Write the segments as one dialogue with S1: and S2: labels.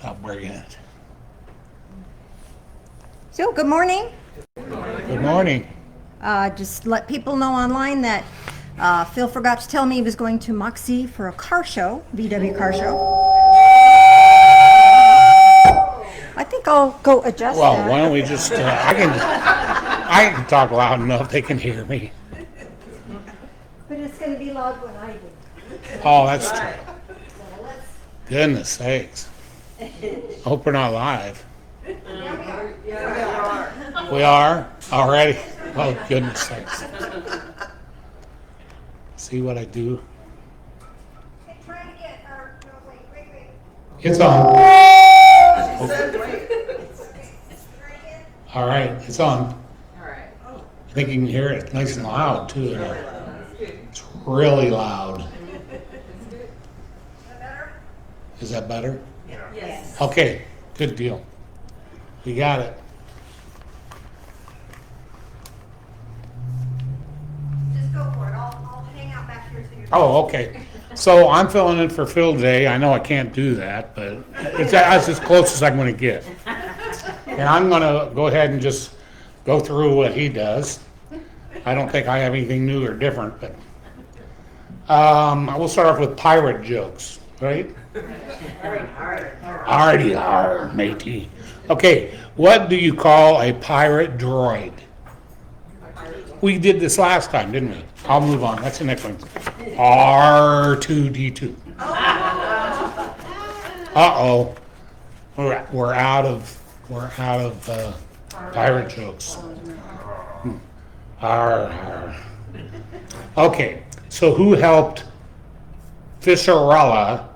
S1: I'll bring it.
S2: So, good morning.
S1: Good morning.
S2: Just let people know online that Phil forgot to tell me he was going to Moxie for a car show, VW car show. I think I'll go adjust
S1: Well,
S2: that.
S1: why don't we just, I can talk loud enough they can hear me.
S2: But it's going to be loud when I do.
S1: Oh, that's true. Goodness sakes. Hope we're not live. We are? Already? Oh, goodness sakes. See what I do?
S2: Try it again. No, wait.
S1: It's on. All right, it's on. I think you can hear it nice and loud, too. It's really loud. Is that better?
S2: Yes.
S1: Okay, good deal. We got it.
S2: Just go for it. I'll hang out back here till you're
S1: Oh, okay. So I'm filling in for Phil today. I know I can't do that, but that's as close as I'm going to get. And I'm going to go ahead and just go through what he does. I don't think I have anything new or different, but I will start off with pirate jokes, right? Arty, matey. Okay, what do you call a pirate droid? We did this last time, didn't we? I'll move on. That's the next one. R2D2. Uh-oh. We're out of pirate jokes. Arr. Okay, so who helped Fisherella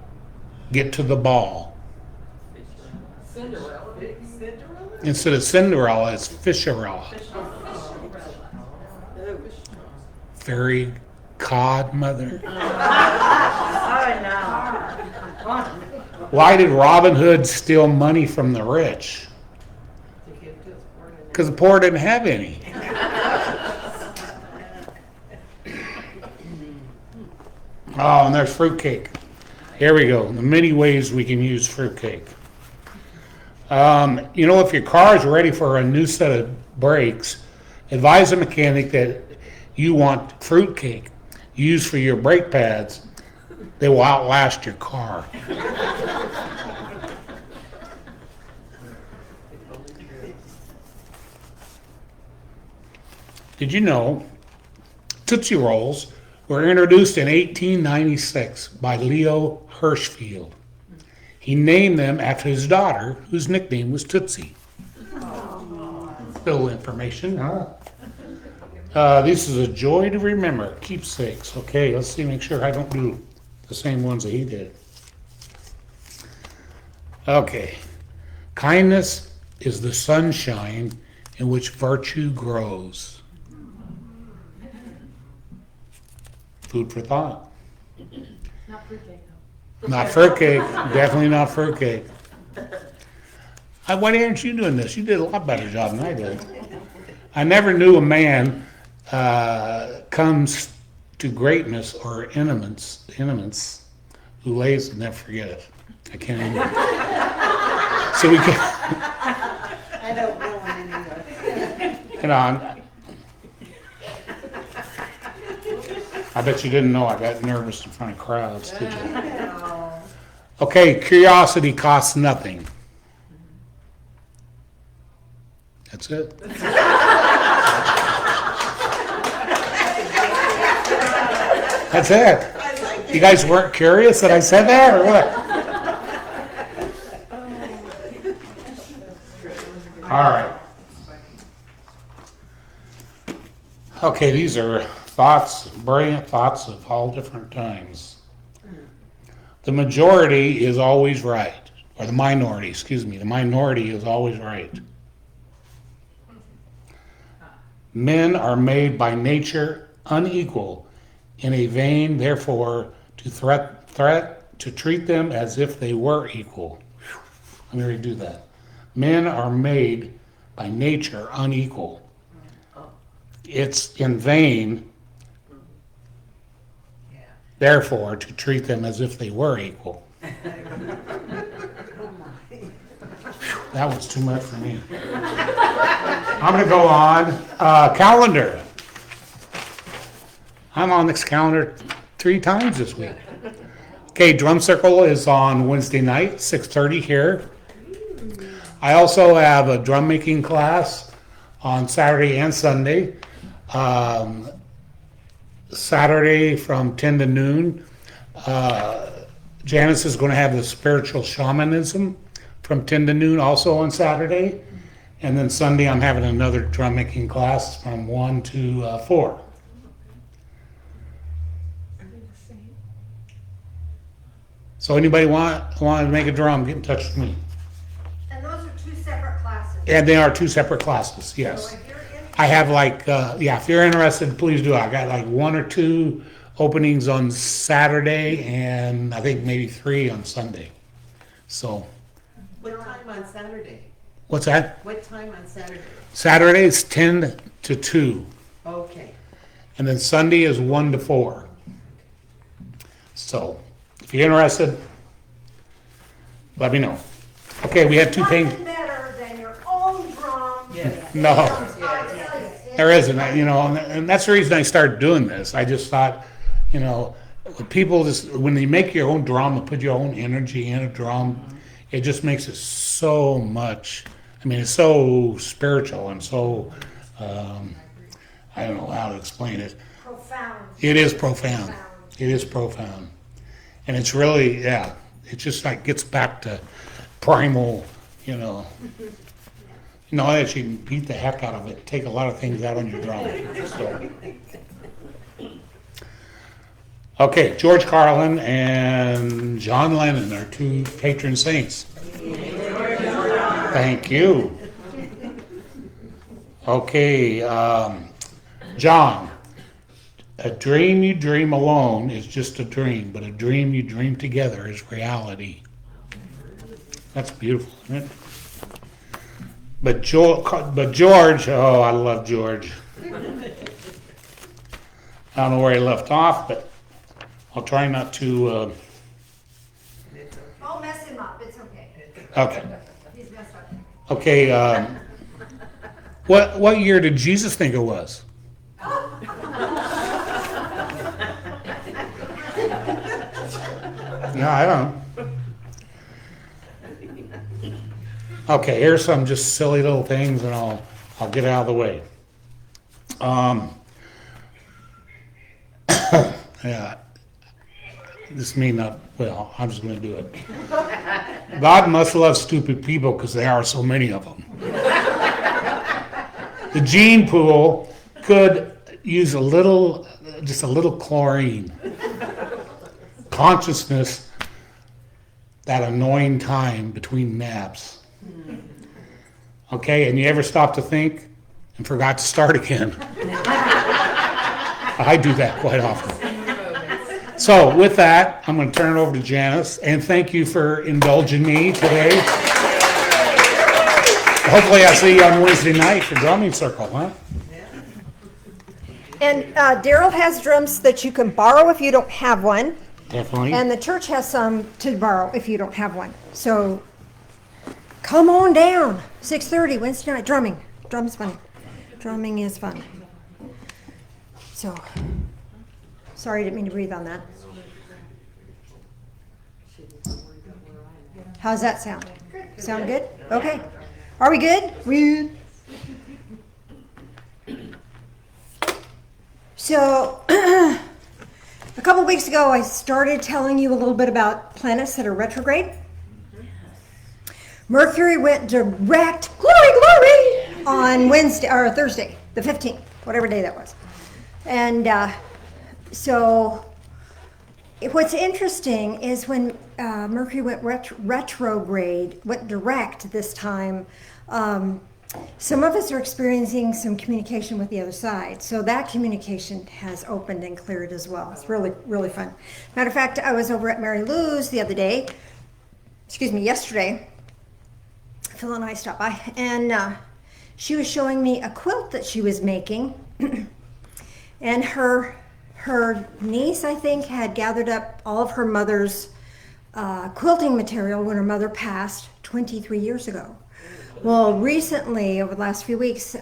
S1: get to the ball?
S3: Cinderella?
S1: Instead of Cinderella, it's Fisherella. Fairy godmother. Why did Robin Hood steal money from the rich? Because the poor didn't have any. Oh, and there's fruitcake. Here we go. The many ways we can use fruitcake. If your car is ready for a new set of brakes, advise the mechanic that you want fruitcake used for your brake pads. They will outlast your car. Did you know Tootsie Rolls were introduced in 1896 by Leo Hirschfield? He named them after his daughter, whose nickname was Tootsie. Little information, huh? This is a joy to remember. Keepsakes. Okay, let's see, make sure I don't do the same ones that he did. Okay. Kindness is the sunshine in which virtue grows. Food for thought.
S3: Not fruitcake, though.
S1: Not fruitcake. Definitely not fruitcake. Why aren't you doing this? You did a lot better job than I did. I never knew a man comes to greatness or eminence who lays and never forget it. I can't even. So we can.
S4: I don't know one anyway.
S1: You know, I bet you didn't know I got nervous in front of crowds, did you? Okay, curiosity costs nothing. That's it. That's it. You guys weren't curious that I said that, or what? All right. Okay, these are thoughts, brilliant thoughts of all different times. The majority is always right, or the minority is always right. Men are made by nature unequal, in a vain, therefore, to threat to treat them as if they were equal. Let me redo that. Men are made by nature unequal. It's in vain, therefore, to treat them as if they were equal. That was too much for me. I'm gonna go on, calendar. I'm on this calendar 3 times this week. Okay, drum circle is on Wednesday night, 6:30 here. I also have a drum making class on Saturday and Sunday. Saturday from 10 to noon. Janice is going to have the spiritual shamanism from 10 to noon also on Saturday. And then Sunday I'm having another drum making class from 1 to 4. So anybody want to make a drum, get in touch with me.
S2: And those are 2 separate classes.
S1: And they are 2 separate classes, yes.
S2: So if you're in-
S1: I have like, if you're interested, please do. I got like 1 or 2 openings on Saturday and I think maybe 3 on Sunday. So,
S4: What time on Saturday?
S1: what's that?
S4: What time on Saturday?
S1: Saturday is 10 to 2.
S4: Okay.
S1: And then Sunday is 1 to 4. So, if you're interested, let me know. Okay, we had 2 things.
S2: Nothing better than your own drum.
S4: Yes.
S1: No.
S2: I tell you,
S1: There isn't, and that's the reason I started doing this. I just thought, people just, when you make your own drum and put your own energy in a drum, it just makes it so much, it's so spiritual and so, I don't know how to explain it.
S2: Profound.
S1: It is profound. It is profound. And it's really, it just like gets back to primal, that you can beat the heck out of it, take a lot of things out on your drum. So. Okay, George Carlin and John Lennon are 2 patron saints. Thank you. Okay, John, a dream you dream alone is just a dream, but a dream you dream together is reality. That's beautiful, isn't it? But George, oh, I love George. I don't know where he left off, but I'll try not to.
S2: I'll mess him up, it's okay.
S1: Okay.
S2: He's messed up.
S1: Okay. What year did Jesus think it was? No, I don't. Okay, here's some just silly little things, and I'll get out of the way. Yeah, this may not. Well, I'm just going to do it. God must love stupid people because there are so many of them. The gene pool could use just a little chlorine. Consciousness, that annoying time between naps. Okay, and you ever stop to think and forgot to start again? I do that quite often. So with that, I'm going to turn it over to Janice, and thank you for indulging me today. Hopefully I'll see you on Wednesday night for drumming circle, huh?
S2: And Daryl has drums that you can borrow if you don't have one.
S1: Definitely.
S2: And the church has some to borrow if you don't have one. So come on down. 6:30 Wednesday night drumming. Drum's fun. Drumming is fun. So sorry, I didn't mean to breathe on that. How's that sound? Sound good? Okay. Are we good? We good? So a couple weeks ago, I started telling you a little bit about planets that are retrograde. Mercury went direct, glory, on Wednesday or Thursday, the 15th, whatever day that was. And so what's interesting is when Mercury went retrograde, went direct this time, some of us are experiencing some communication with the other side. So that communication has opened and cleared as well. It's really, really fun. Matter of fact, I was over at Mary Lou's the other day, yesterday. Phil and I stopped by, and she was showing me a quilt that she was making. And her niece, I think, had gathered up all of her mother's quilting material when her mother passed 23 years ago. Well, recently, over the last few weeks,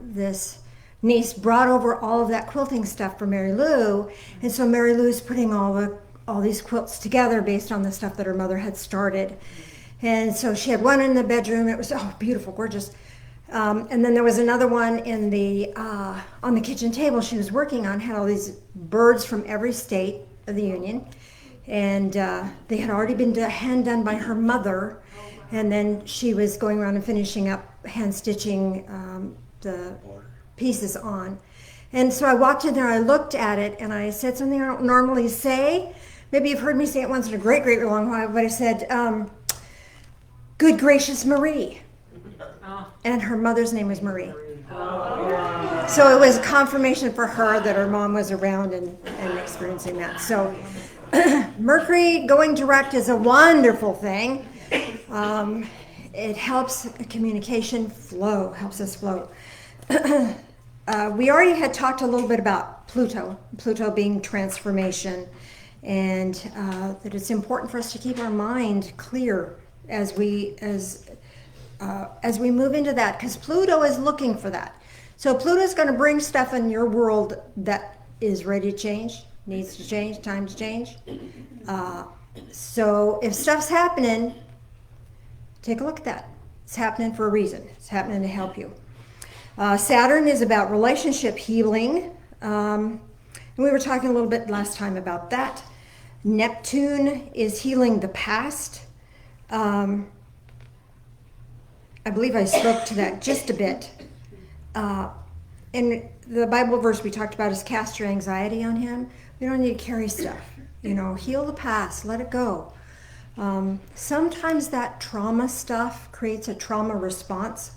S2: this niece brought over all of that quilting stuff for Mary Lou, and so Mary Lou's putting all these quilts together based on the stuff that her mother had started. And so she had one in the bedroom. It was beautiful, gorgeous. And then there was another one in the on the kitchen table she was working on. Had all these birds from every state of the union, and they had already been hand done by her mother. And then she was going around and finishing up hand stitching the pieces on. And so I walked in there, I looked at it, and I said something I don't normally say. Maybe you've heard me say it once in a great, great long while, but I said, good gracious Marie. And her mother's name was Marie. So it was confirmation for her that her mom was around and experiencing that. So Mercury going direct is a wonderful thing. It helps communication flow, helps us flow. We already had talked a little bit about Pluto being transformation, and that it's important for us to keep our mind clear as we move into that, because Pluto is looking for that. So Pluto is going to bring stuff in your world that is ready to change, needs to change, time to change. So if stuff's happening, take a look at that. It's happening for a reason. It's happening to help you. Saturn is about relationship healing. And we were talking a little bit last time about that. Neptune is healing the past. I believe I spoke to that just a bit. In the Bible verse we talked about is cast your anxiety on him. We don't need to carry stuff. Heal the past, let it go. Sometimes that trauma stuff creates a trauma response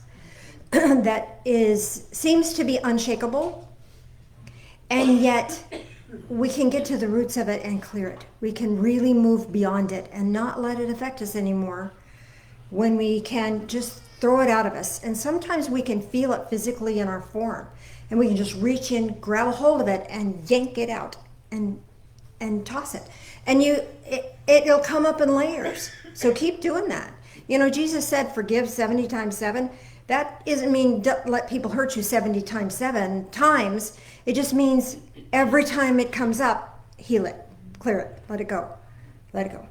S2: that seems to be unshakable, and yet we can get to the roots of it and clear it. We can really move beyond it and not let it affect us anymore when we can just throw it out of us. And sometimes we can feel it physically in our form, and we can just reach in, grab a hold of it, and yank it out and toss it. And it'll come up in layers. So keep doing that. Jesus said, forgive 70 times 7. That doesn't mean let people hurt you 70 times 7 times. It just means every time it comes up, heal it, clear it, let it go. Let it go.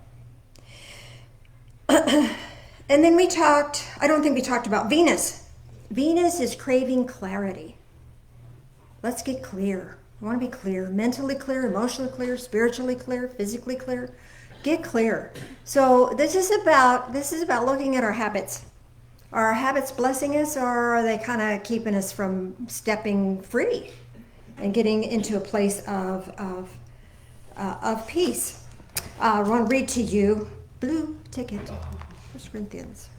S2: And then I don't think we talked about Venus. Venus is craving clarity. Let's get clear. I want to be clear, mentally clear, emotionally clear, spiritually clear, physically clear. Get clear. So this is about looking at our habits. Are our habits blessing us, or are they kind of keeping us from stepping free and getting into a place of peace? I want to read to you Blue Ticket, 1 Corinthians.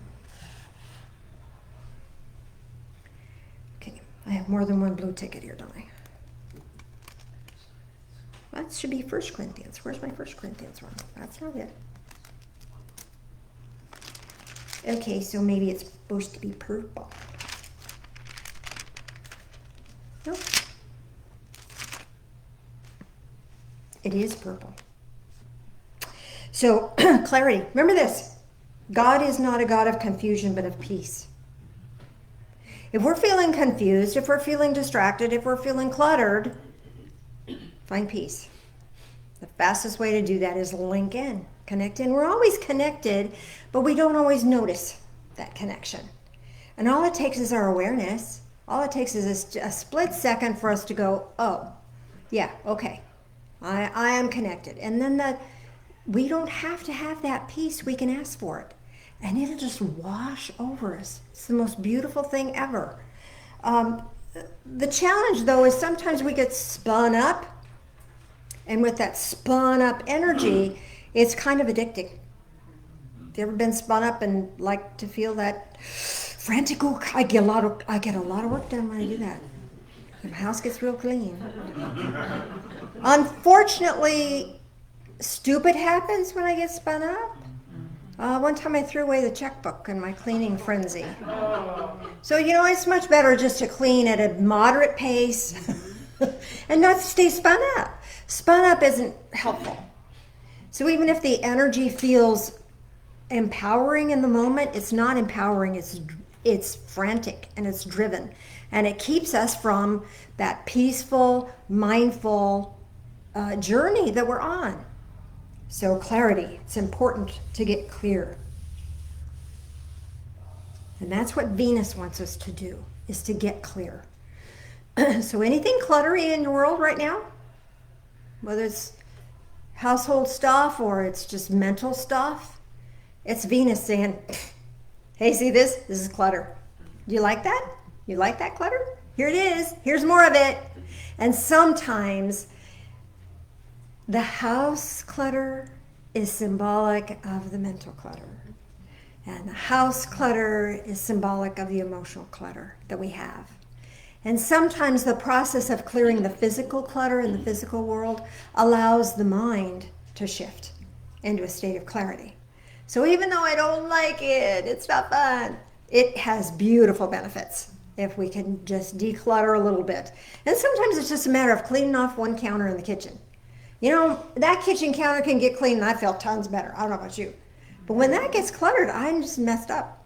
S2: Okay, I have more than one blue ticket here, don't I? That should be 1 Corinthians. Where's my 1 Corinthians one? That's not it. Okay, so maybe it's supposed to be purple. Nope. It is purple. So, clarity. Remember this. God is not a God of confusion, but of peace. If we're feeling confused, if we're feeling distracted, if we're feeling cluttered, find peace. The fastest way to do that is link in, connect in. We're always connected, but we don't always notice that connection. And all it takes is our awareness. All it takes is a split second for us to go, oh, yeah, okay, I am connected. And then we don't have to have that peace. We can ask for it. And it'll just wash over us. It's the most beautiful thing ever. The challenge, though, is sometimes we get spun up. And with that spun up energy, it's kind of addicting. Have you ever been spun up and like to feel that frantic? Oh, I get a lot of work done when I do that. The house gets real clean. Unfortunately, stupid happens when I get spun up. One time I threw away the checkbook in my cleaning frenzy. So, it's much better just to clean at a moderate pace and not stay spun up. Spun up isn't helpful. So even if the energy feels empowering in the moment, it's not empowering, it's It's frantic and it's driven. And it keeps us from that peaceful, mindful journey that we're on. So clarity, it's important to get clear. And that's what Venus wants us to do, is to get clear. So anything cluttery in your world right now, whether it's household stuff or it's just mental stuff, it's Venus saying, hey, see this? This is clutter. Do you like that? You like that clutter? Here it is. Here's more of it. And sometimes the house clutter is symbolic of the mental clutter. And the house clutter is symbolic of the emotional clutter that we have. And sometimes the process of clearing the physical clutter in the physical world allows the mind to shift into a state of clarity. So even though I don't like it, it's not fun, it has beautiful benefits if we can just declutter a little bit. And sometimes it's just a matter of cleaning off one counter in the kitchen. You know, that kitchen counter can get clean and I feel tons better. I don't know about you. But when that gets cluttered, I'm just messed up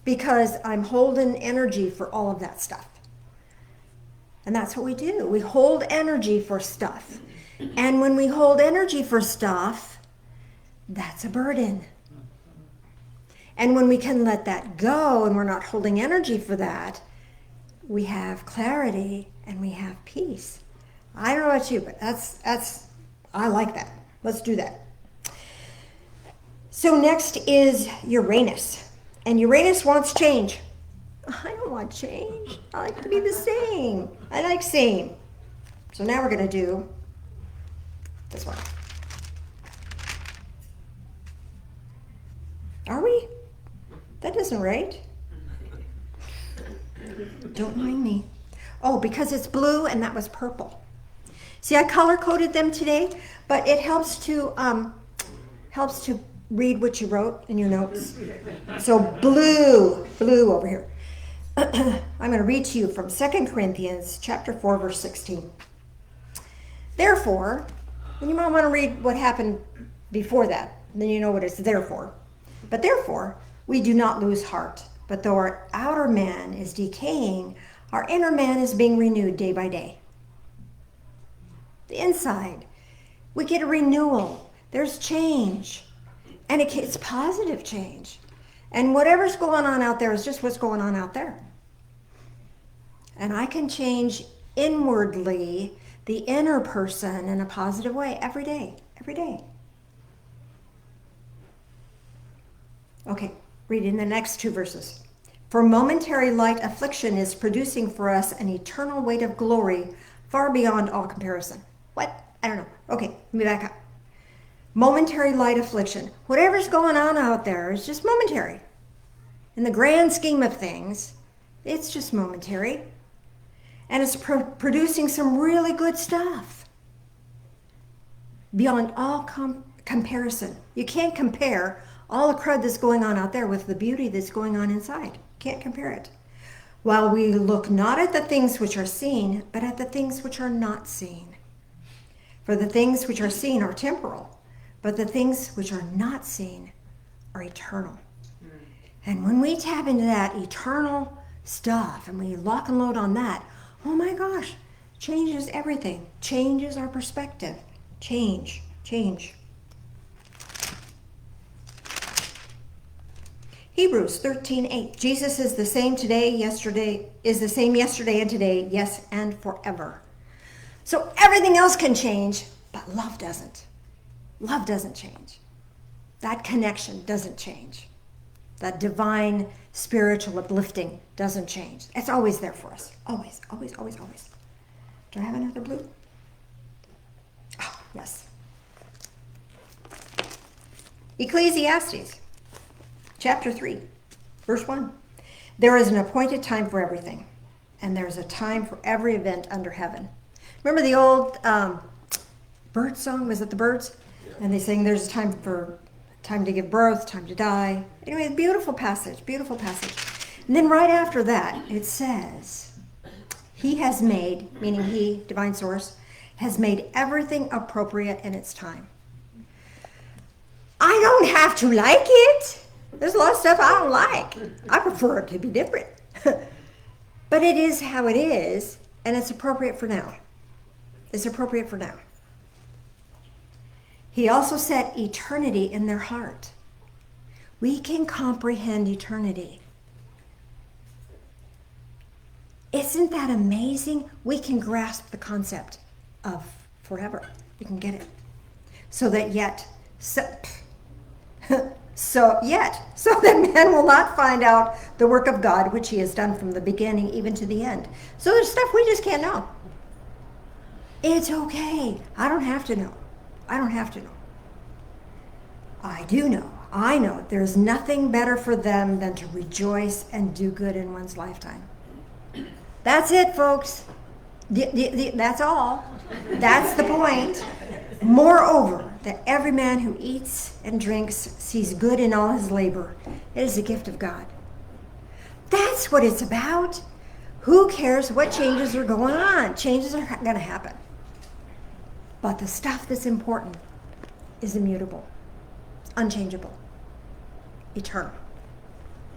S2: because I'm holding energy for all of that stuff. And that's what we do. We hold energy for stuff. And when we hold energy for stuff, that's a burden. And when we can let that go and we're not holding energy for that, we have clarity and we have peace. I don't know about you, but that's I like that. Let's do that. So next is Uranus. And Uranus wants change. I don't want change. I like to be the same. I like same. So now we're going to do this one. Are we? That isn't right. Don't mind me. Oh, because it's blue and that was purple. See, I color coded them today, but it helps to read what you wrote in your notes. So blue over here. I'm going to read to you from 2 Corinthians chapter 4, verse 16. Therefore, and you might want to read what happened before that, then you know what it's there for. But therefore, we do not lose heart, but though our outer man is decaying, our inner man is being renewed day by day. The inside, we get a renewal. There's change. And it's positive change. And whatever's going on out there is just what's going on out there. And I can change inwardly the inner person in a positive way every day. Okay, reading the next two verses. For momentary light affliction is producing for us an eternal weight of glory far beyond all comparison. What? I don't know. Okay, let me back up. Momentary light affliction. Whatever's going on out there is just momentary. In the grand scheme of things, it's just momentary. And it's producing some really good stuff. Beyond all comparison. You can't compare all the crud that's going on out there with the beauty that's going on inside. Can't compare it. While we look not at the things which are seen, but at the things which are not seen. For the things which are seen are temporal, but the things which are not seen are eternal. And when we tap into that eternal stuff and we lock and load on that, oh my gosh, changes everything. Changes our perspective. Change. Hebrews 13:8. Jesus is the same yesterday and today, yes, and forever. So everything else can change, but love doesn't. Love doesn't change. That connection doesn't change. That divine spiritual uplifting doesn't change. It's always there for us. Always. Do I have another blue? Oh, yes. Ecclesiastes chapter 3, verse 1. There is an appointed time for everything, and there's a time for every event under heaven. Remember the old bird song? Was it the Birds? And they sing, there's a time to give birth, time to die. Anyway, beautiful passage. And then right after that, it says, he has made, meaning he, divine source, has made everything appropriate in its time. I don't have to like it. There's a lot of stuff I don't like. I prefer it to be different. But it is how it is, and it's appropriate for now. It's appropriate for now. He also set eternity in their heart. We can comprehend eternity. Isn't that amazing? We can grasp the concept of forever. We can get it. So that man will not find out the work of God, which he has done from the beginning even to the end. So there's stuff we just can't know. It's okay. I don't have to know. I don't have to know. I do know. I know there's nothing better for them than to rejoice and do good in one's lifetime. That's it, folks. That's all. That's the point. Moreover, that every man who eats and drinks sees good in all his labor. It is a gift of God. That's what it's about. Who cares what changes are going on? Changes are going to happen. But the stuff that's important is immutable, unchangeable, eternal.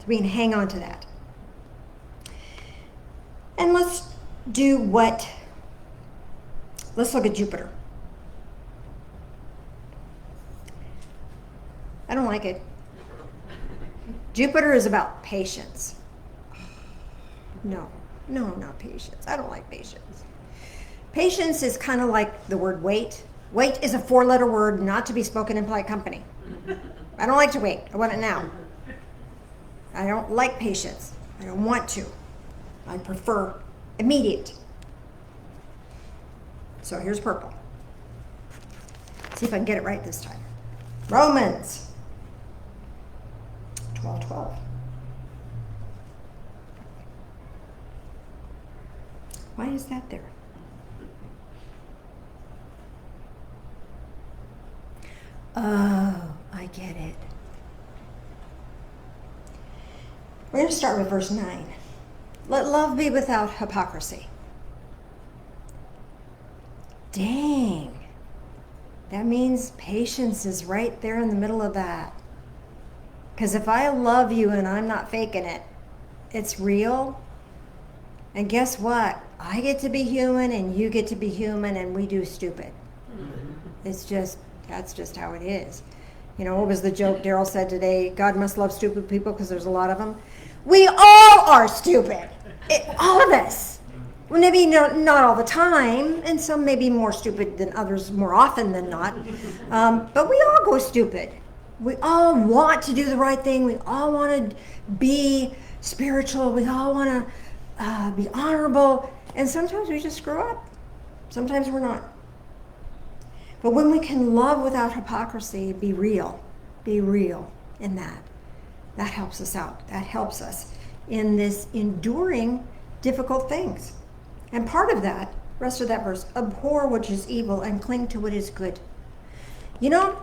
S2: So we can hang on to that. And let's look at Jupiter. I don't like it. Jupiter is about patience. No, not patience. I don't like patience. Patience is kind of like the word wait. Wait is a 4-letter word not to be spoken in polite company. I don't like to wait. I want it now. I don't like patience. I don't want to. I prefer immediate. So here's purple. See if I can get it right this time. Romans 12:12. Why is that there? Oh, I get it. We're going to start with verse 9. Let love be without hypocrisy. Dang. That means patience is right there in the middle of that. Because if I love you and I'm not faking it, it's real. And guess what? I get to be human and you get to be human and we do stupid. That's just how it is. You know, what was the joke Daryl said today? God must love stupid people because there's a lot of them. We all are stupid. All of us. Well, maybe not all the time, and some may be more stupid than others more often than not. But we all go stupid. We all want to do the right thing. We all want to be spiritual. We all want to be honorable. And sometimes we just screw up. Sometimes we're not. But when we can love without hypocrisy, be real in that. That helps us out. That helps us in this enduring difficult things. And part of that, rest of that verse, abhor what is evil and cling to what is good. You know,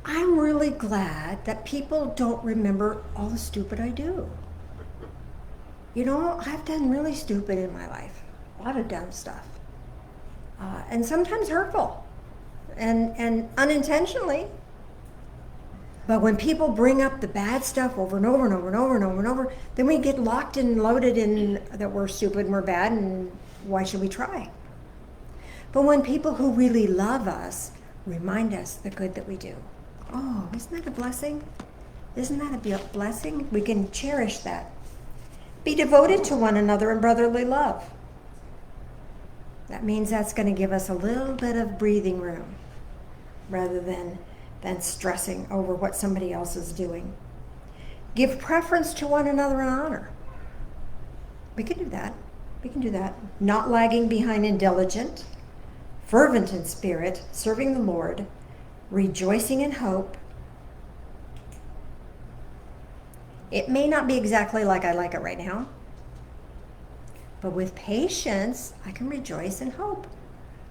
S2: I'm really glad that people don't remember all the stupid I do. You know, I've done really stupid in my life. A lot of dumb stuff. And sometimes hurtful. And unintentionally. But when people bring up the bad stuff over and over and over and over and over and over, then we get locked and loaded in that we're stupid and we're bad and why should we try? But when people who really love us remind us the good that we do. Oh, isn't that a blessing? Isn't that a blessing? We can cherish that. Be devoted to one another in brotherly love. That means that's going to give us a little bit of breathing room rather than stressing over what somebody else is doing. Give preference to one another in honor. We can do that. We can do that. Not lagging behind in diligent, fervent in spirit, serving the Lord, rejoicing in hope. It may not be exactly like I like it right now, but with patience, I can rejoice in hope.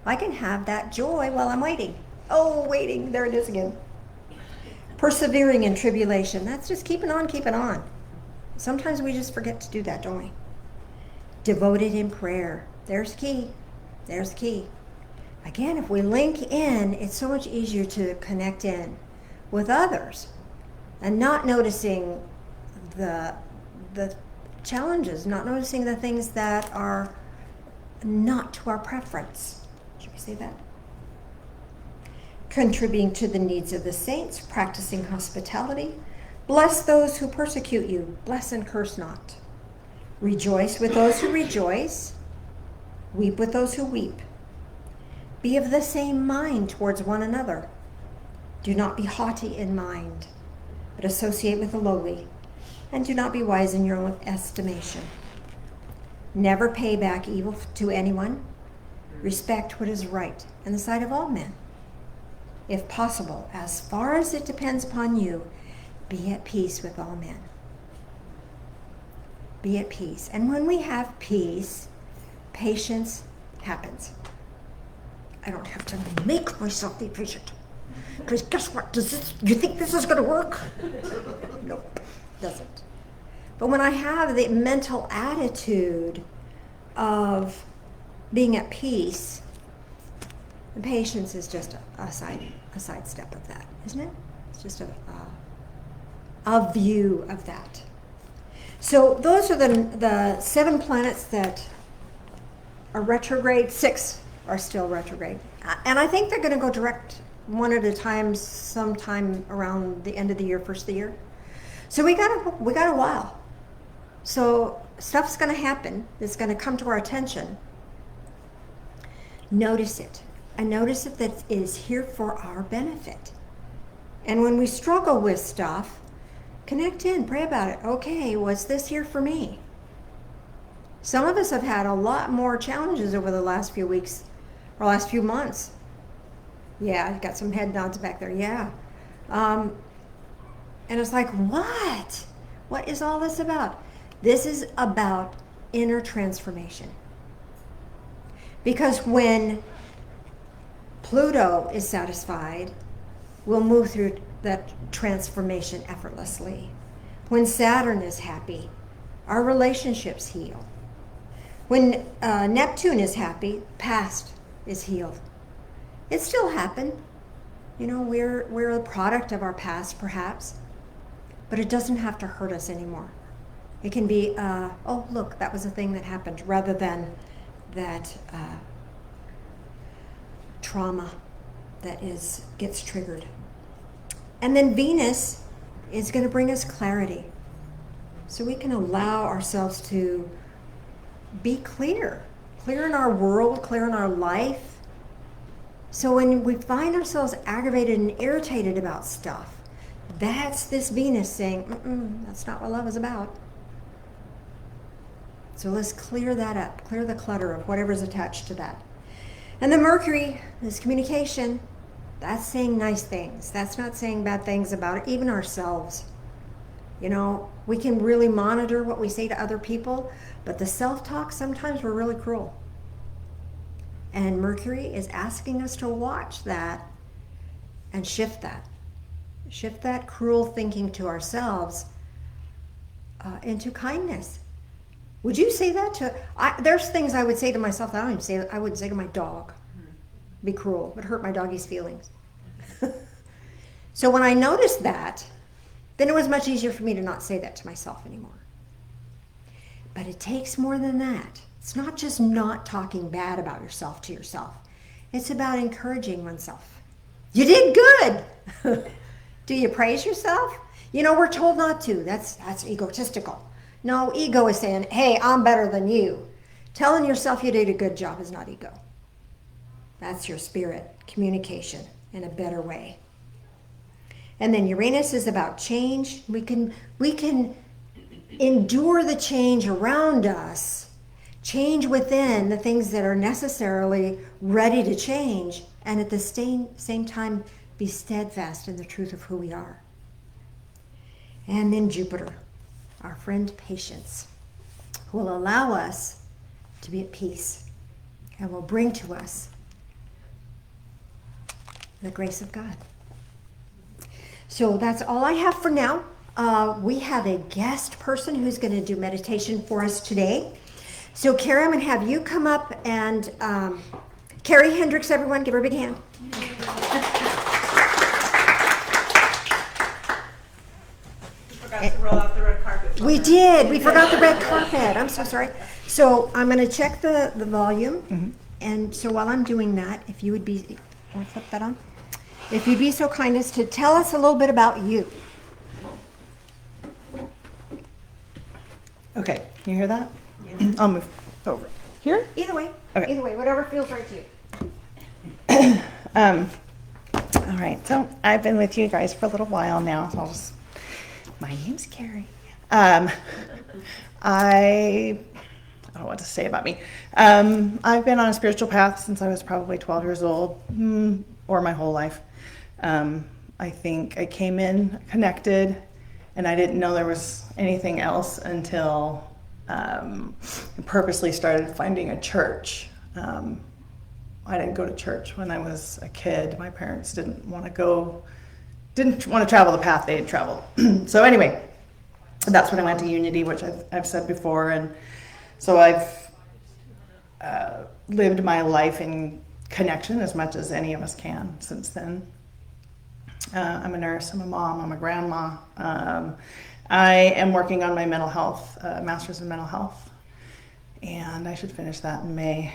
S2: I can have that joy while I'm waiting. Oh, waiting, there it is again. Persevering in tribulation. That's just keeping on. Sometimes we just forget to do that, don't we? Devoted in prayer. There's key. Again, if we link in, it's so much easier to connect in with others and not noticing the challenges, not noticing the things that are not to our preference. Should we say that? Contributing to the needs of the saints, practicing hospitality. Bless those who persecute you. Bless and curse not. Rejoice with those who rejoice. Weep with those who weep. Be of the same mind towards one another. Do not be haughty in mind, but associate with the lowly, and do not be wise in your own estimation. Never pay back evil to anyone. Respect what is right in the sight of all men. If possible, as far as it depends upon you, be at peace with all men. Be at peace. And when we have peace, patience happens. I don't have to make myself be patient. Because guess what? You think this is going to work? Nope, doesn't. But when I have the mental attitude of being at peace, the patience is just a sidestep of that, isn't it? It's just a view of that. So those are the 7 planets that are retrograde. 6 are still retrograde. And I think they're going to go direct one at a time sometime around the end of the year, first of the year. So we got a while. So stuff's going to happen. It's going to come to our attention. Notice it. And notice it that it is here for our benefit. And when we struggle with stuff, connect in, pray about it. Okay, was this here for me? Some of us have had a lot more challenges over the last few weeks or last few months. Yeah, I got some head nods back there. Yeah. And it's like, what? What is all this about? This is about inner transformation. Because when Pluto is satisfied, we'll move through that transformation effortlessly. When Saturn is happy, our relationships heal. When Neptune is happy, past is healed. It still happened. You know, we're a product of our past, perhaps, but it doesn't have to hurt us anymore. It can be, oh, look, that was a thing that happened, rather than that trauma that gets triggered. And then Venus is going to bring us clarity. So we can allow ourselves to be clear in our world, clear in our life. So when we find ourselves aggravated and irritated about stuff, that's this Venus saying, that's not what love is about. So let's clear that up, clear the clutter of whatever's attached to that. And the Mercury is communication. That's saying nice things. That's not saying bad things about even ourselves. You know, we can really monitor what we say to other people, but the self-talk, sometimes we're really cruel. And Mercury is asking us to watch that and shift that. Shift that cruel thinking to ourselves into kindness. Would you say that to, there's things I would say to myself that I wouldn't say to my dog. Be cruel, but hurt my doggy's feelings. So when I noticed that, then it was much easier for me to not say that to myself anymore. But it takes more than that. It's not just not talking bad about yourself to yourself. It's about encouraging oneself. You did good. Do you praise yourself? You know, we're told not to. That's egotistical. No, ego is saying, hey, I'm better than you. Telling yourself you did a good job is not ego. That's your spirit, communication in a better way. And then Uranus is about change. We can endure the change around us, change within the things that are necessarily ready to change, and at the same time be steadfast in the truth of who we are. And then Jupiter, our friend patience, who will allow us to be at peace and will bring to us the grace of God. So that's all I have for now. We have a guest person who's going to do meditation for us today. So Keri, I'm going to have you come up and Keri Hendrix, everyone, give her a big hand.
S4: forgot to roll out the red carpet.
S2: We did. We forgot the red carpet. I'm so sorry. So I'm going to check the volume. And so while I'm doing that, if you would be, want to flip that on? If you'd be so kind as to tell us a little bit about you.
S5: Okay, can you hear that? I'll move over. Here?
S2: Either way.
S5: Okay.
S2: Either way, whatever feels right to you.
S5: All right, so I've been with you guys for a little while now. So my name's Keri. I don't know what to say about me. I've been on a spiritual path since I was probably 12 years old, or my whole life. I think I came in connected, and I didn't know there was anything else until I purposely started finding a church. I didn't go to church when I was a kid. My parents didn't want to travel the path they had traveled. So anyway, that's when I went to Unity, which I've said before. And so I've lived my life in connection as much as any of us can since then. I'm a nurse, I'm a mom, I'm a grandma. I am working on my mental health, master's in mental health. And I should finish that in May.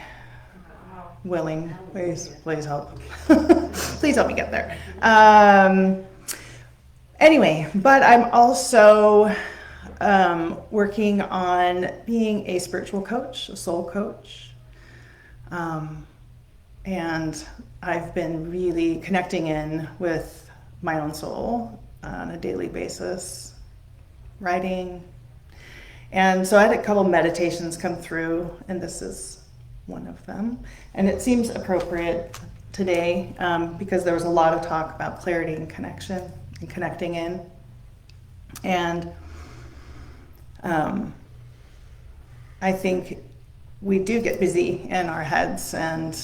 S5: Willing, please help. Please help me get there. Anyway, but I'm also working on being a spiritual coach, a soul coach. And I've been really connecting in with my own soul on a daily basis, writing. And so I had a couple meditations come through, and this is one of them. And it seems appropriate today because there was a lot of talk about clarity and connection and connecting in. And I think we do get busy in our heads and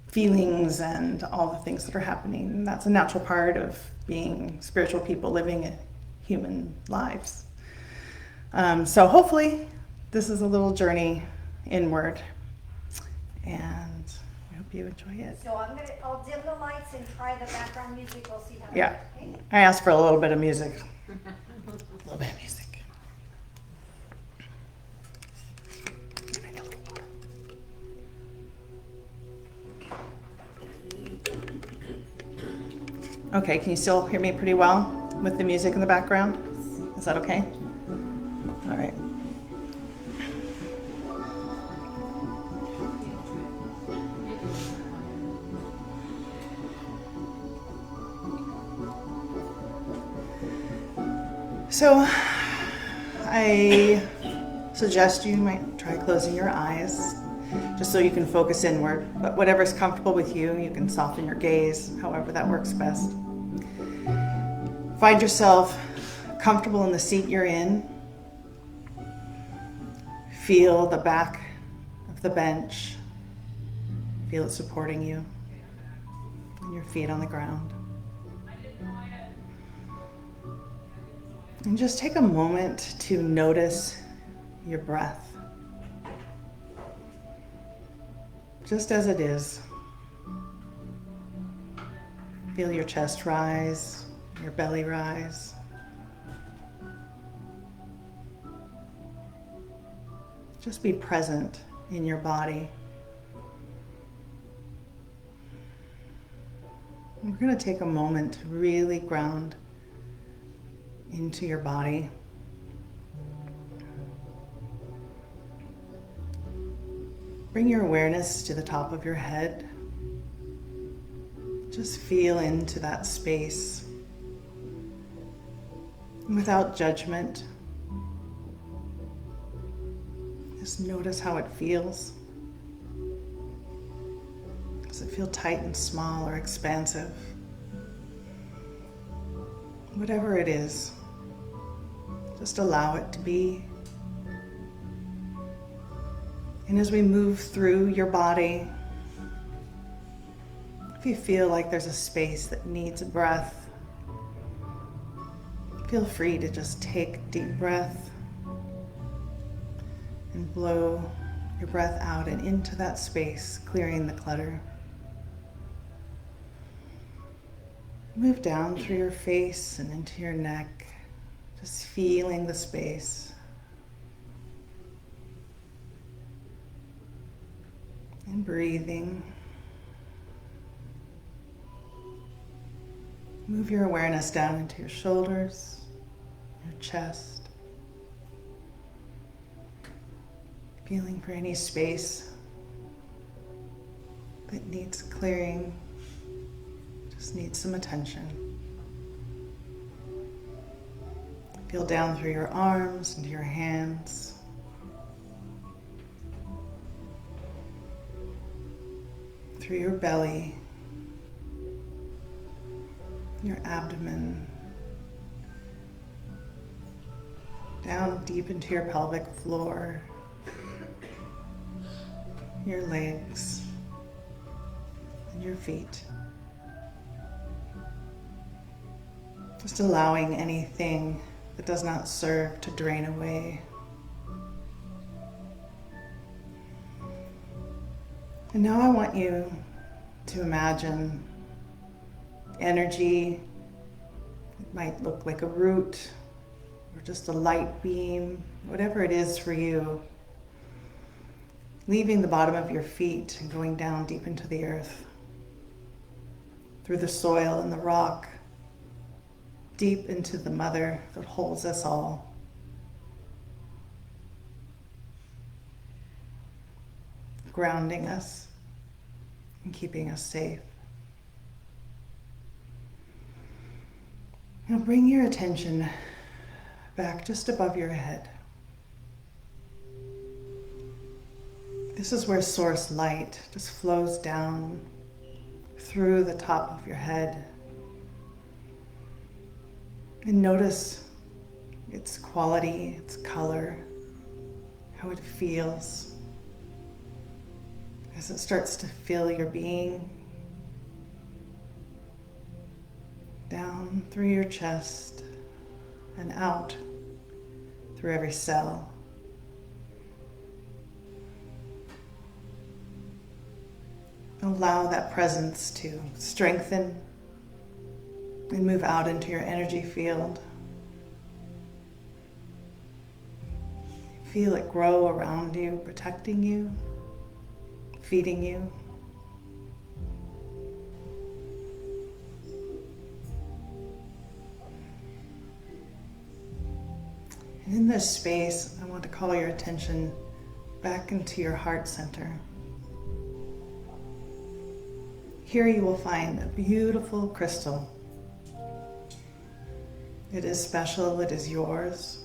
S5: feelings and all the things that are happening. That's a natural part of being spiritual people living human lives. So hopefully this is a little journey inward, and I hope you enjoy it.
S2: So I'll dim the lights and try the background music. We'll see how.
S5: Yeah, I asked for a little bit of music. A little bit of music. Okay, can you still hear me pretty well with the music in the background? Is that okay? All right. So I suggest you might try closing your eyes just so you can focus inward. But whatever's comfortable with you, you can soften your gaze, however that works best. Find yourself comfortable in the seat you're in. Feel the back of the bench. Feel it supporting you and your feet on the ground. And just take a moment to notice your breath, just as it is. Feel your chest rise, your belly rise. Just be present in your body. We're going to take a moment to really ground into your body. Bring your awareness to the top of your head. Just feel into that space without judgment. Just notice how it feels. Does it feel tight and small or expansive? Whatever it is, just allow it to be. And as we move through your body, if you feel like there's a space that needs a breath, feel free to just take a deep breath and blow your breath out and into that space, clearing the clutter. Move down through your face and into your neck, Just feeling the space. And breathing. Move your awareness down into your shoulders, your chest. Feeling for any space that needs clearing, just needs some attention. Feel down through your arms into your hands. Through your belly, your abdomen, down deep into your pelvic floor, your legs, and your feet. Just allowing anything that does not serve to drain away. And now I want you to imagine energy. It might look like a root or just a light beam, whatever it is for you, leaving the bottom of your feet and going down deep into the earth, through the soil and the rock, deep into the mother that holds us all. Grounding us and keeping us safe. Now bring your attention back just above your head. This is where source light just flows down through the top of your head. And notice its quality, its color, how it feels as it starts to fill your being, down through your chest and out through every cell. Allow that presence to strengthen and move out into your energy field. Feel it grow around you, protecting you, feeding you. And in this space, I want to call your attention back into your heart center. Here you will find a beautiful crystal. It is special, it is yours.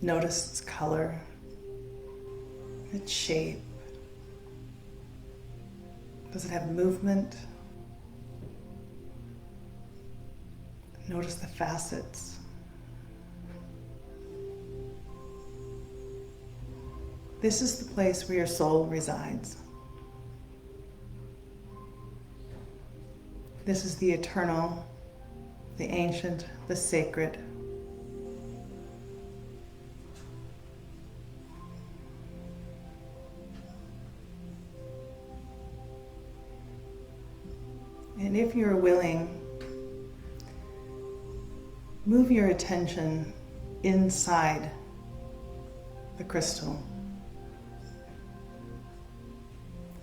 S5: Notice its color, its shape. Does it have movement? Notice the facets. This is the place where your soul resides. This is the eternal, the ancient, the sacred. And if you're willing, move your attention inside the crystal.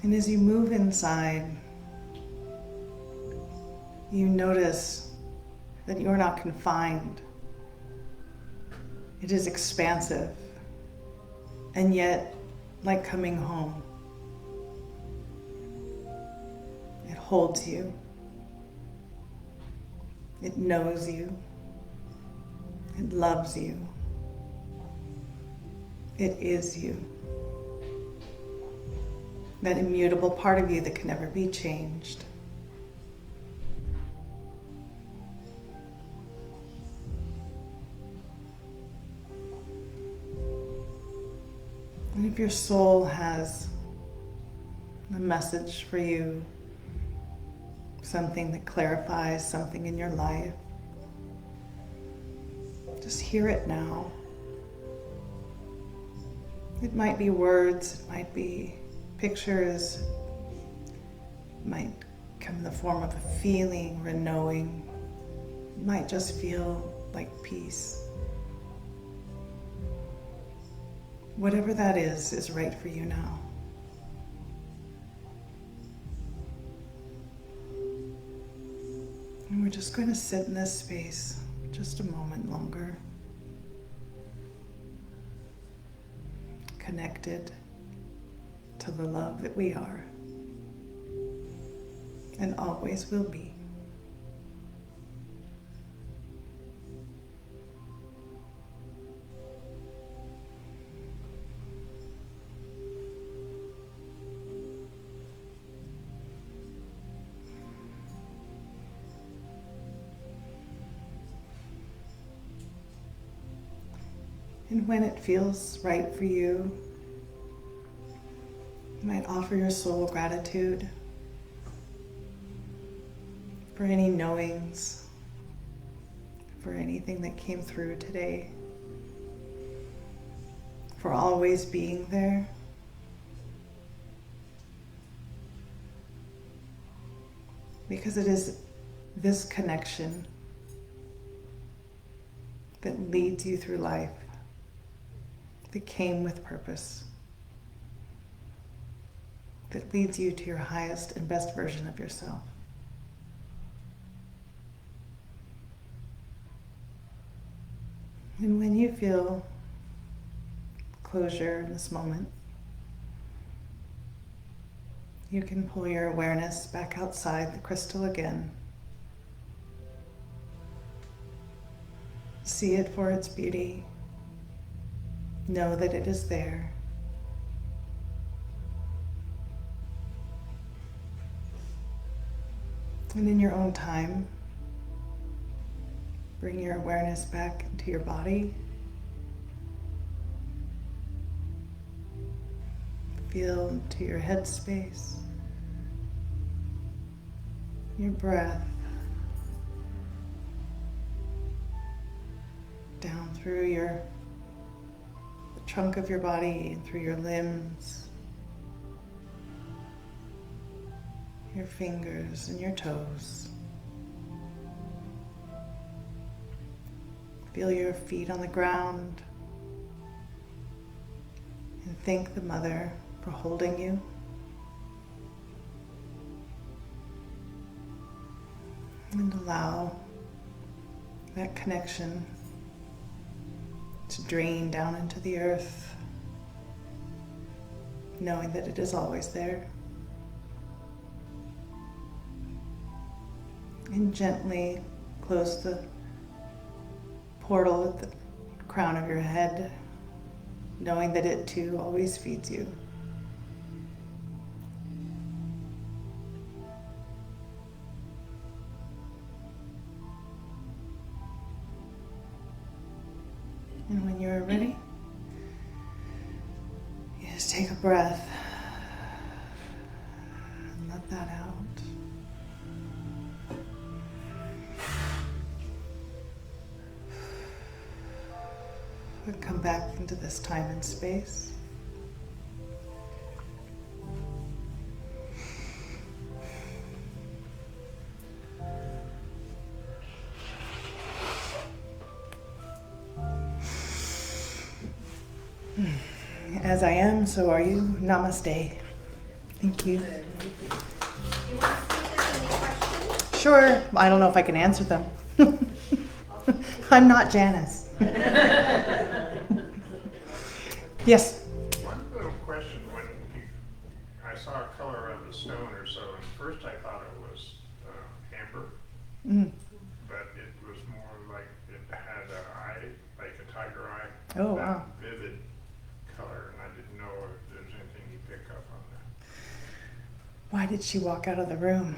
S5: And as you move inside, you notice that you're not confined. It is expansive, and yet like coming home. It holds you. It knows you. It loves you. It is you. That immutable part of you that can never be changed. And if your soul has a message for you, something that clarifies something in your life, just hear it now. It might be words, it might be pictures, it might come in the form of a feeling or a knowing. It might just feel like peace. Whatever that is right for you now. And we're just going to sit in this space just a moment longer. Connected to the love that we are and always will be. And when it feels right for you, you might offer your soul gratitude for any knowings, for anything that came through today, for always being there. Because it is this connection that leads you through life, that came with purpose, that leads you to your highest and best version of yourself. And when you feel closure in this moment, you can pull your awareness back outside the crystal again. See it for its beauty. Know that it is there. And in your own time, bring your awareness back into your body. Feel into your head space, your breath, down through the trunk of your body and through your limbs, your fingers and your toes. Feel your feet on the ground and thank the Mother for holding you. And allow that connection to drain down into the earth, knowing that it is always there. And gently close the portal at the crown of your head, knowing that it too always feeds you. And when you're ready, you just take a breath and let that out. And come back into this time and space. As I am, so are you. Namaste. Thank you.
S2: You want to see if there's any questions?
S5: Sure. I don't know if I can answer them. I'm not Janice. Yes.
S6: One little question, I saw a color of the stone or so, and first I thought it was amber, but it was more like it had an eye, like a tiger eye.
S5: Oh,
S6: that
S5: wow.
S6: Vivid color, and I didn't know if there's anything you pick up on that.
S5: Why did she walk out of the room?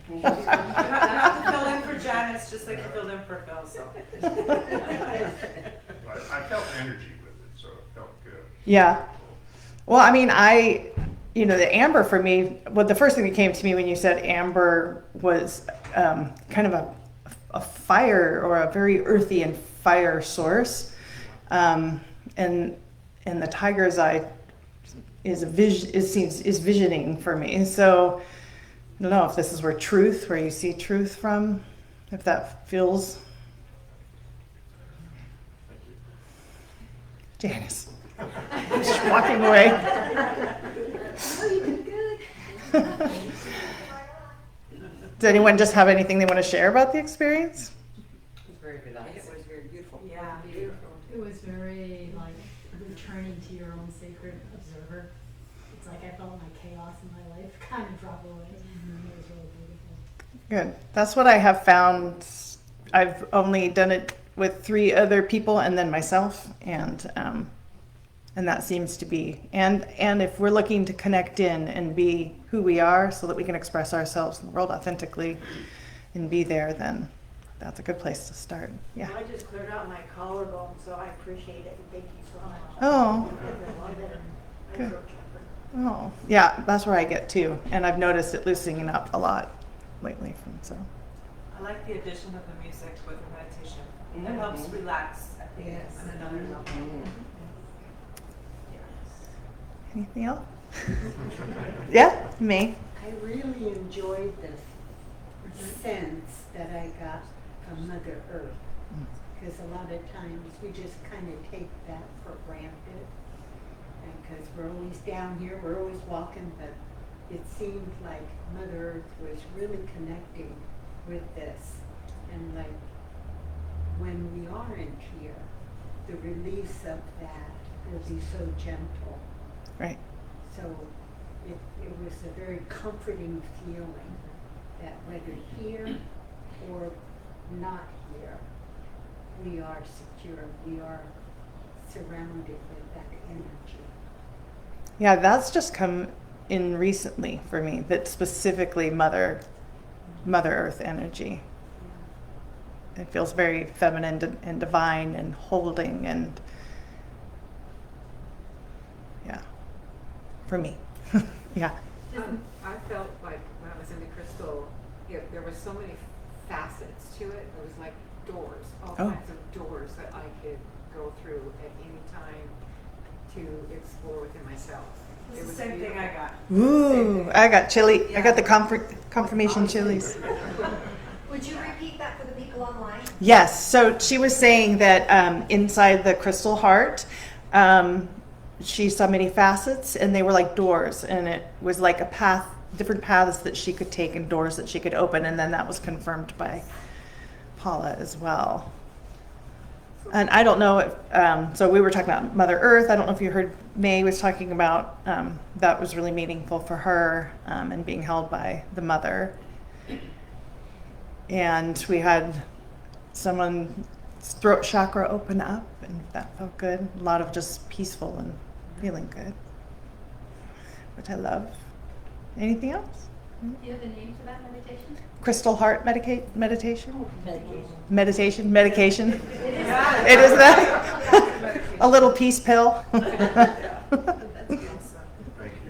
S3: You have to fill in for Janice, just like you filled in for Phil, so.
S6: But I felt energy with it, so it felt good.
S5: Yeah. Well, I mean, the amber for me, well, the first thing that came to me when you said amber was kind of a fire, or a very earthy and fire source. And the tiger's eye is visioning for me. So I don't know if this is where you see truth from. If that feels. Janice. She's walking away. Does anyone just have anything they want to share about the experience?
S4: Very relaxing. It was very beautiful.
S3: Yeah, beautiful.
S7: It was very like returning to your own sacred observer. It's like I felt my chaos in my life kind of drop away. It was really beautiful.
S5: Good. That's what I have found. I've only done it with 3 other people and then myself, and that seems to be. And if we're looking to connect in and be who we are, so that we can express ourselves in the world authentically and be there, then that's a good place to start. Yeah.
S8: I just cleared out my collarbone, so I appreciate it, and thank you so much.
S5: Oh.
S8: I
S5: Good.
S8: feel better.
S5: Oh. Yeah. That's where I get too, and I've noticed it loosening up a lot lately. So.
S3: I like the addition of the music with the meditation. It helps relax, I think,
S4: Yes.
S3: on another level.
S5: Anything else? Yeah. Me.
S9: I really enjoyed the sense that I got from Mother Earth, because a lot of times we just kind of take that for granted, and because we're always down here, we're always walking, but it seemed like Mother Earth was really connecting with this, and like when we are in here, the release of that will be so gentle.
S5: Right.
S9: So it was a very comforting feeling that whether here or not here, we are secure, we are surrounded with that energy.
S5: Yeah, that's just come in recently for me. That specifically Mother Earth energy. It feels very feminine and divine and holding, and yeah, for me. Yeah.
S4: I felt like when I was in the crystal, there were so many facets to it. There was like doors, all
S5: Oh.
S4: kinds of doors that I could go through at any time to explore within myself.
S3: It's
S4: It
S3: the
S4: was
S3: same thing I
S4: beautiful.
S3: got.
S5: Ooh, I got chili. I got the confirmation chilies.
S2: Would you repeat that for the people online?
S5: Yes. So she was saying that inside the crystal heart, she saw many facets, and they were like doors, and it was like a path, different paths that she could take and doors that she could open, and then that was confirmed by Paula as well. And I don't know if, so we were talking about Mother Earth. I don't know if you heard May was talking about, that was really meaningful for her, and being held by the mother. And we had someone's throat chakra open up, and that felt good. A lot of just peaceful and feeling good, which I love. Anything else?
S7: Do you have a name for that meditation?
S5: Crystal heart medication? Medication. It is that. A little peace pill.
S6: Thank you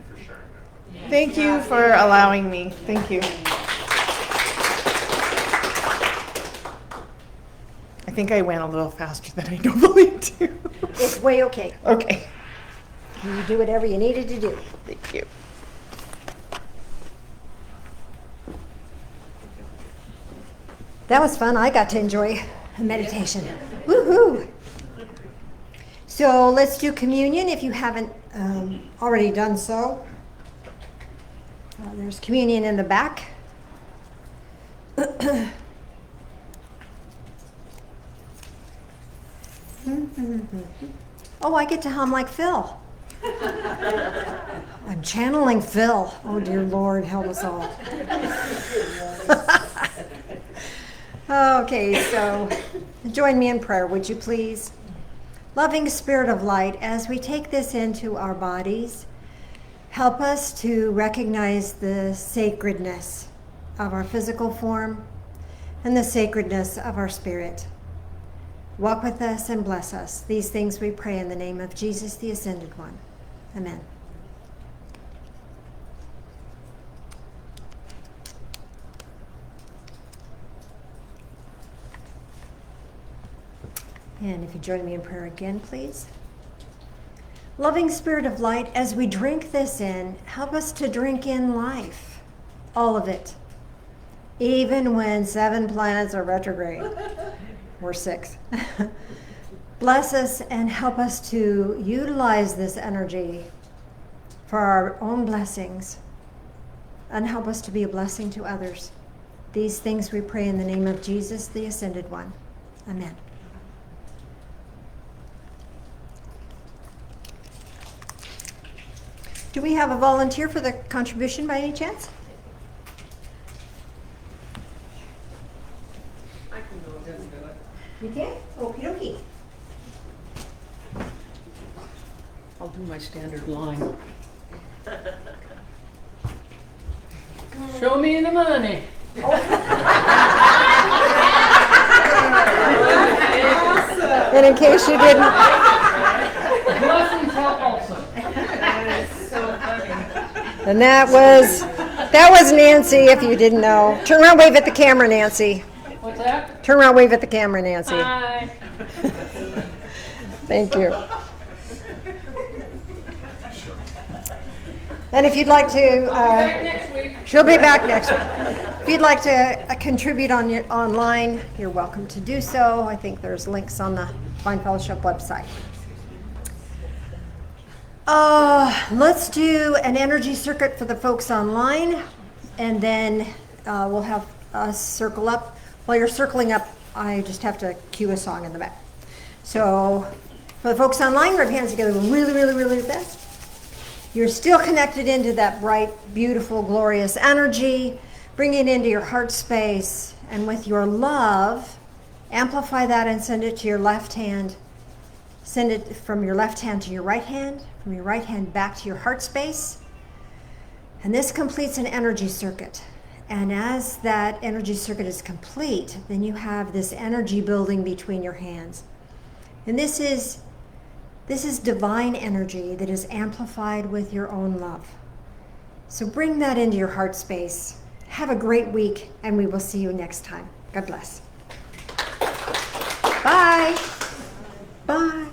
S6: for sharing that.
S5: Thank you for allowing me. Thank you. I think I went a little faster than I normally do.
S2: It's way okay.
S5: Okay.
S2: You do whatever you needed to do.
S5: Thank you.
S2: That was fun. I got to enjoy a meditation. Woohoo! So let's do communion if you haven't already done so. There's communion in the back. Oh, I get to hum like Phil. I'm channeling Phil. Oh, dear Lord, help us all. Okay, so join me in prayer, would you please? Loving Spirit of Light, as we take this into our bodies, help us to recognize the sacredness of our physical form and the sacredness of our spirit. Walk with us and bless us. These things we pray in the name of Jesus, the Ascended One. Amen. And if you join me in prayer again, please. Loving Spirit of Light, as we drink this in, help us to drink in life, all of it. even when 7 planets are retrograde, or 6. Bless us and help us to utilize this energy for our own blessings, and help us to be a blessing to others. These things we pray in the name of Jesus, the Ascended One. Amen. Do we have a volunteer for the contribution by any chance?
S4: I can go ahead and do it.
S2: You can? Okie dokie.
S4: I'll do my standard line. Show me the money.
S2: And in case you didn't,
S4: Blessings help also.
S2: and that was Nancy, if you didn't know. Turn around, wave at the camera, Nancy.
S4: What's that?
S2: Turn around, wave at the camera, Nancy.
S4: Hi.
S2: Thank you. And if you'd like to,
S4: Back next week.
S2: she'll be back next week. If you'd like to contribute online, you're welcome to do so. I think there's links on the Divine Fellowship website. Let's do an energy circuit for the folks online, and then we'll have us circle up. While you're circling up, I just have to cue a song in the back. So for the folks online, rub hands together really, really, really fast. You're still connected into that bright, beautiful, glorious energy. Bring it into your heart space, and with your love, amplify that and send it to your left hand. Send it from your left hand to your right hand, from your right hand back to your heart space. And this completes an energy circuit. And as that energy circuit is complete, then you have this energy building between your hands. And this is divine energy that is amplified with your own love. So bring that into your heart space. Have a great week, and we will see you next time. God bless. Bye. Bye.